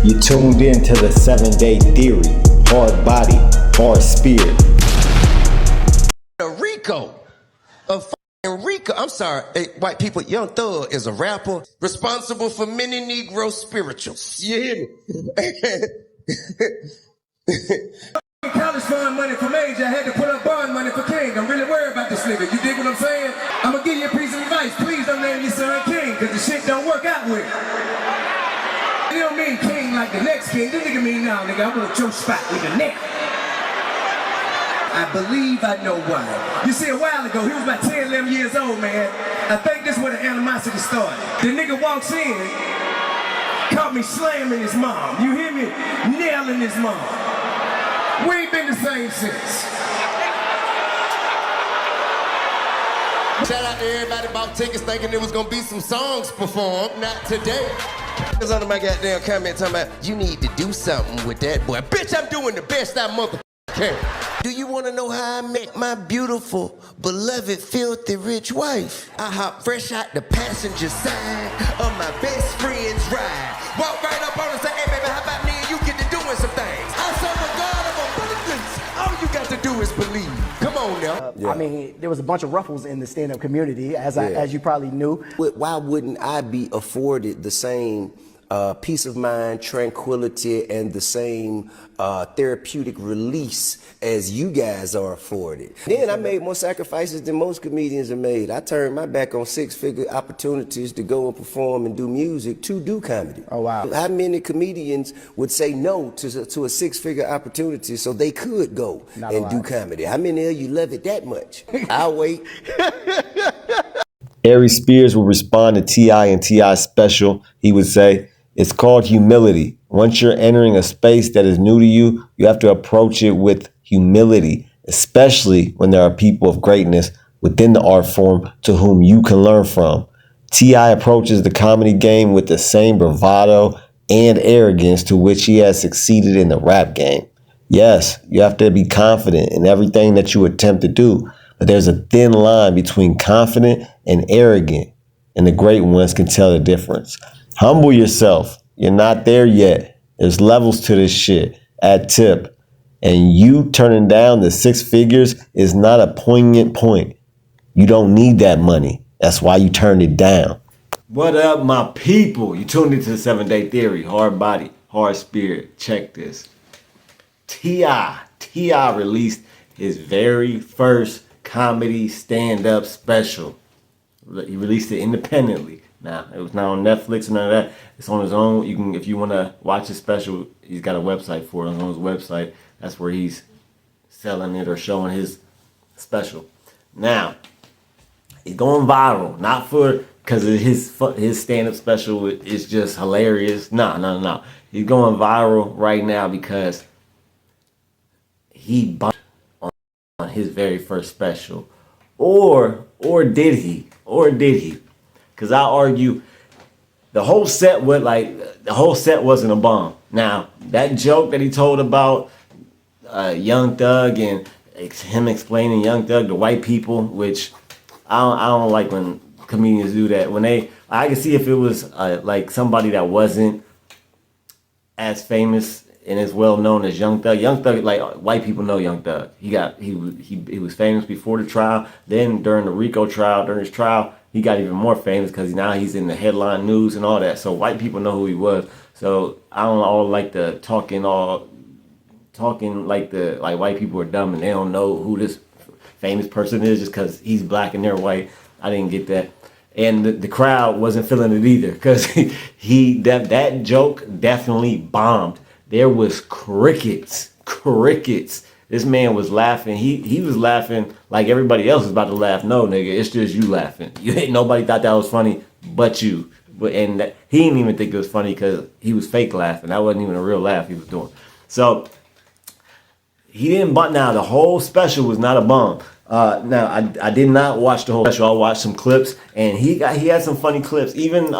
You tuned in to the 7-Day Theory. Hard body, hard spirit. Rico, I'm sorry, hey, white people, Young Thug is a rapper responsible for many Negro spirituals. You hear me? College fund money for Major, I had to put up bond money for King. I'm really worried about this nigga. You dig what I'm saying? I'm gonna give you a piece of advice. Please don't name your son King, cause the shit don't work out with it. You don't mean King like the next king. This nigga mean now, nigga, I want your spot with the neck. I believe I know why. You see, a while ago, he was about 10, 11 years old, man. I think this is where the animosity started. The nigga walks in, caught me slamming his mom. You hear me? Nailing his mom. We ain't been the same since. Shout out to everybody about tickets thinking there was gonna be some songs performed. Not today. Cause under my goddamn comment talking about, you need to do something with that boy. Bitch, I'm doing the best I motherfucking can. Do you wanna know how I met my beautiful, beloved, filthy rich wife? I hop fresh out the passenger side of my best friend's ride. Walk right up on and say, hey baby, how about me and you get to doing some things? I serve a God of abundance. All you got to do is believe. Come on now. I mean, there was a bunch of ruffles in the stand-up community, as you probably knew. Why wouldn't I be afforded the same peace of mind, tranquility, and the same therapeutic release as you guys are afforded? Then I made more sacrifices than most comedians have made. I turned my back on six-figure opportunities to go and perform and do music to do comedy. Oh, wow. How many comedians would say no to a six-figure opportunity so they could go and do comedy? How many of you love it that much? I'll wait. Aries Spears would respond to T.I. and T.I.'s special. He would say, it's called humility. Once you're entering a space that is new to you, you have to approach it with humility, especially when there are people of greatness within the art form to whom you can learn from. T.I. approaches the comedy game with the same bravado and arrogance to which he has succeeded in the rap game. Yes, you have to be confident in everything that you attempt to do, but there's a thin line between confident and arrogant, and the great ones can tell the difference. Humble yourself. You're not there yet. There's levels to this shit at tip. And you turning down the six figures is not a poignant point. You don't need that money. That's why you turned it down. What up, my people? You tuned into the 7-Day Theory. Hard body, hard spirit. Check this. T.I. released his very first comedy stand-up special. He released it independently. Now, it was not on Netflix or none of that. It's on his own. You can, if you want to watch his special, he's got a website for it. On his website, that's where he's selling it or showing his special. Now, he's going viral. Not for because his stand-up special is just hilarious. No. He's going viral right now because he bumped on his very first special. Or did he? Because I argue the whole set wasn't a bomb. Now, that joke that he told about Young Thug and him explaining Young Thug to white people, which I don't like when comedians do that. I can see if it was like somebody that wasn't as famous and as well known as Young Thug. Young Thug, like white people know Young Thug. He was famous before the trial. Then during the RICO trial, during his trial, he got even more famous because now he's in the headline news and all that. So white people know who he was. So I don't all like the talking like white people are dumb and they don't know who this famous person is just because he's black and they're white. I didn't get that. And the crowd wasn't feeling it either because that joke definitely bombed. There was crickets. This man was laughing. He was laughing like everybody else was about to laugh. No, nigga, it's just you laughing. Nobody thought that was funny but you. And he didn't even think it was funny because he was fake laughing. That wasn't even a real laugh he was doing. So he didn't bump. Now the whole special was not a bomb. Now I did not watch the whole special. I watched some clips, and he had some funny clips. Even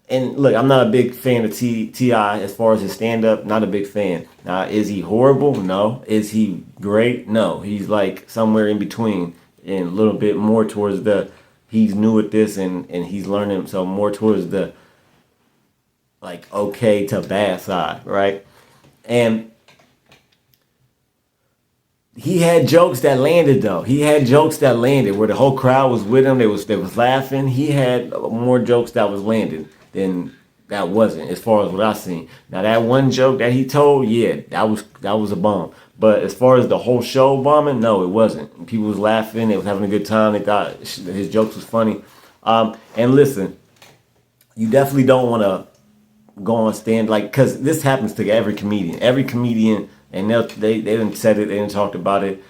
and look, I'm not a big fan of T.I. as far as his stand-up. Not a big fan. Now, is he horrible? No. Is he great? No. He's like somewhere in between, and a little bit more towards he's new at this, and he's learning. So more towards the like okay to bad side, right? And he had jokes that landed though. He had jokes that landed where the whole crowd was with him. They was laughing. He had more jokes that was landing than that wasn't, as far as what I seen. Now that one joke that he told, yeah, that was a bomb. But as far as the whole show bombing, no, it wasn't. People was laughing. They was having a good time. They thought his jokes was funny. And listen, you definitely don't want to go on stand like, because this happens to every comedian. Every comedian, and they didn't said it, they didn't talked about it.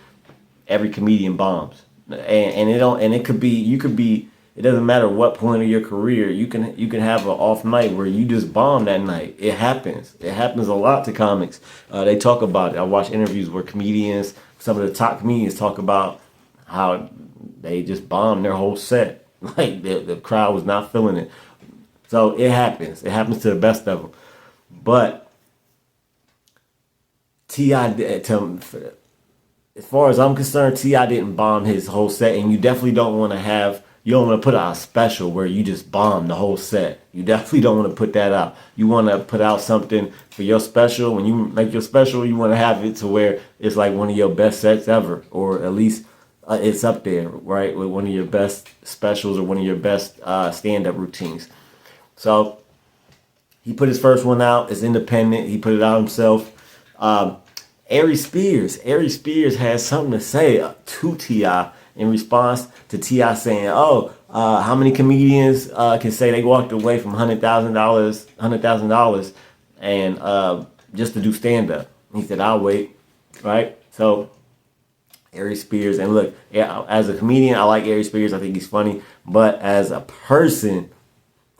Every comedian bombs, and it could be, you could be. It doesn't matter what point of your career, you can have an off night where you just bomb that night. It happens. It happens a lot to comics. They talk about it. I watch interviews where comedians, some of the top comedians, talk about how they just bombed their whole set. Like the crowd was not feeling it. So it happens. It happens to the best of them. But T.I. As far as I'm concerned, T.I. didn't bomb his whole set, and you definitely don't want to have. You don't want to put out a special where you just bomb the whole set. You definitely don't want to put that out. You want to put out something for your special. When you make your special, you want to have it to where it's like one of your best sets ever, or at least it's up there, right, with one of your best specials or one of your best stand-up routines. So he put his first one out. It's independent. He put it out himself. Aries Spears has something to say to T.I. in response to T.I. saying, how many comedians can say they walked away from $100,000 and just to do stand-up? He said, I'll wait, right? So Aries Spears, and look, yeah, as a comedian, I like Aries Spears. I think he's funny, but as a person,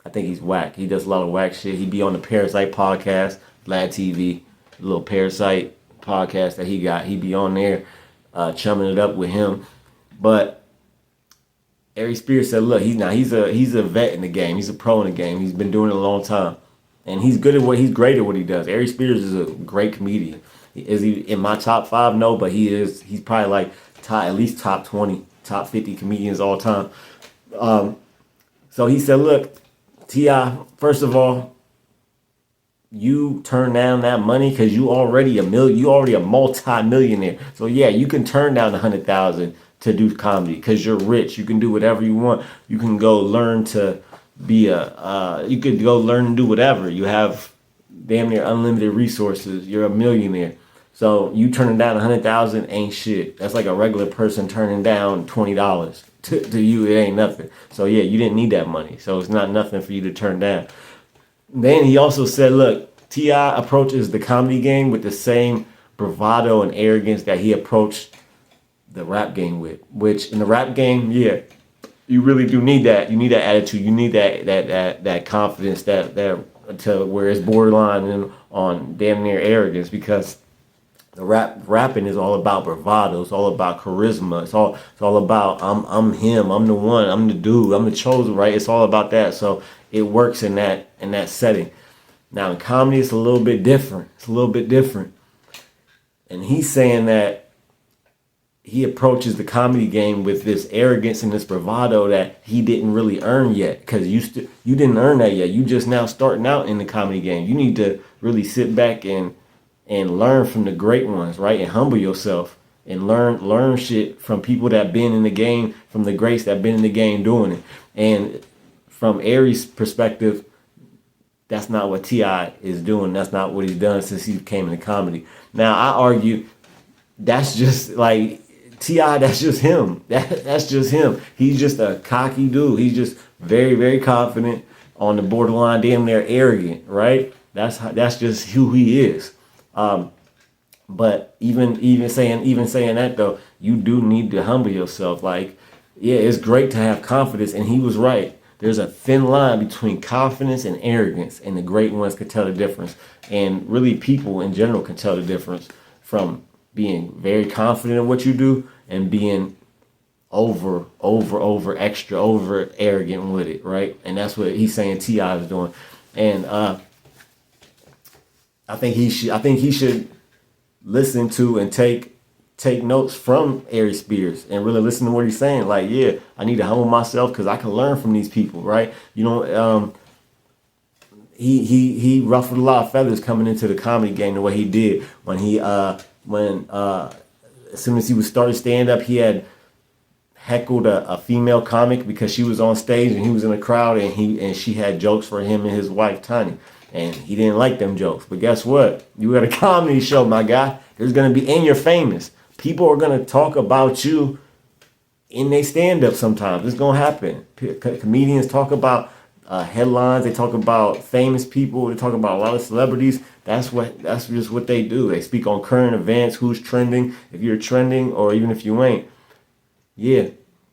I think he's whack. He does a lot of whack shit. He be on the Parasite podcast, Vlad TV, little Parasite podcast that he got. He be on there chumming it up with him. But Aries Spears said, look, he's a vet in the game. He's a pro in the game. He's been doing it a long time. And he's great at what he does. Aries Spears is a great comedian. Is he in my top 5? No, but he's probably like at least top 20, top 50 comedians all time. So he said, look, T.I., first of all, you turn down that money because you already a multi-millionaire. So yeah, you can turn down $100,000 to do comedy because you're rich. You can do whatever you want. You can go learn to be you could go learn and do whatever. You have damn near unlimited resources. You're a millionaire. So you turning down $100,000 ain't shit. That's like a regular person turning down $20. To you, it ain't nothing. So yeah, you didn't need that money. So it's not nothing for you to turn down. Then he also said, look, T.I. approaches the comedy game with the same bravado and arrogance that he approached the rap game with. Which in the rap game, yeah, you really do need that. You need that attitude. You need that confidence that to where it's borderline and on damn near arrogance, because the rapping is all about bravado. It's all about charisma. It's all about I'm him. I'm the one. I'm the dude. I'm the chosen. Right. It's all about that. So it works in that setting. Now in comedy, it's a little bit different. And he's saying that he approaches the comedy game with this arrogance and this bravado that he didn't really earn yet, because you didn't earn that yet. You just now starting out in the comedy game. You need to really sit back and learn from the great ones, right? And humble yourself and learn shit from people that been in the game, from the greats that been in the game doing it. And from Aries' perspective, that's not what T.I. is doing. That's not what he's done since he came into comedy. Now, I argue that's just like T.I., that's just him. That's just him. He's just a cocky dude. He's just very, very confident, on the borderline, damn near arrogant, right? That's just who he is. But even saying that though, you do need to humble yourself. Like, yeah, it's great to have confidence, and he was right. There's a thin line between confidence and arrogance, and the great ones can tell the difference. And really, people in general can tell the difference from being very confident in what you do and being over arrogant with it, right? And that's what he's saying T.I. is doing. And I think he should listen to and take notes from Aries Spears and really listen to what he's saying. Like, yeah, I need to humble myself because I can learn from these people, right? You know, he ruffled a lot of feathers coming into the comedy game the way he did when as soon as he was started stand up, he had heckled a female comic because she was on stage and he was in the crowd, and she had jokes for him and his wife Tiny, and he didn't like them jokes. But guess what? You at a comedy show, my guy. There's gonna be, and you're famous. People are gonna talk about you in they stand up sometimes. It's gonna happen. Comedians talk about headlines. They talk about famous people. They talk about a lot of celebrities. That's just what they do. They speak on current events, who's trending. If you're trending, or even if you ain't, yeah,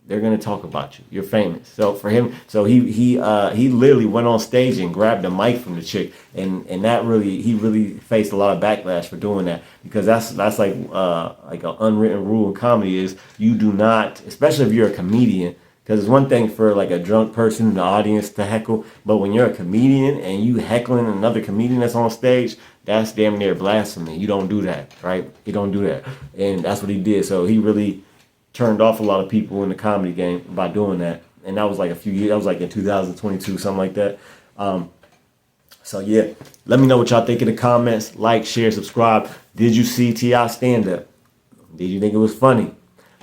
they're gonna talk about you. You're famous. So for him, so he literally went on stage and grabbed the mic from the chick, and that he really faced a lot of backlash for doing that, because that's like an unwritten rule in comedy is you do not, especially if you're a comedian. Because it's one thing for like a drunk person in the audience to heckle, but when you're a comedian and you heckling another comedian that's on stage, that's damn near blasphemy. You don't do that, right? You don't do that. And that's what he did. So he really turned off a lot of people in the comedy game by doing that. And that was like a few years, that was like in 2022, something like that. So yeah, let me know what y'all think in the comments. Like, share, subscribe. Did you see T.I stand up? Did you think it was funny?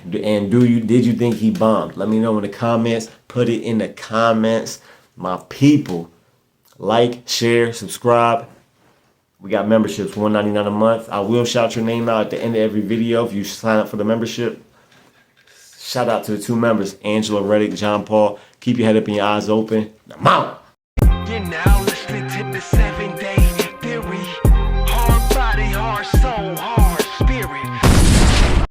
And did you think he bombed? Let me know in the comments. Put it in the comments, my people. Like, share, subscribe. We got memberships, $1.99 a month. I will shout your name out at the end of every video if you sign up for the membership. Shout out to the 2 members, Angela Reddick, John Paul. Keep your head up and your eyes open. I'm out. You're now listening to the 7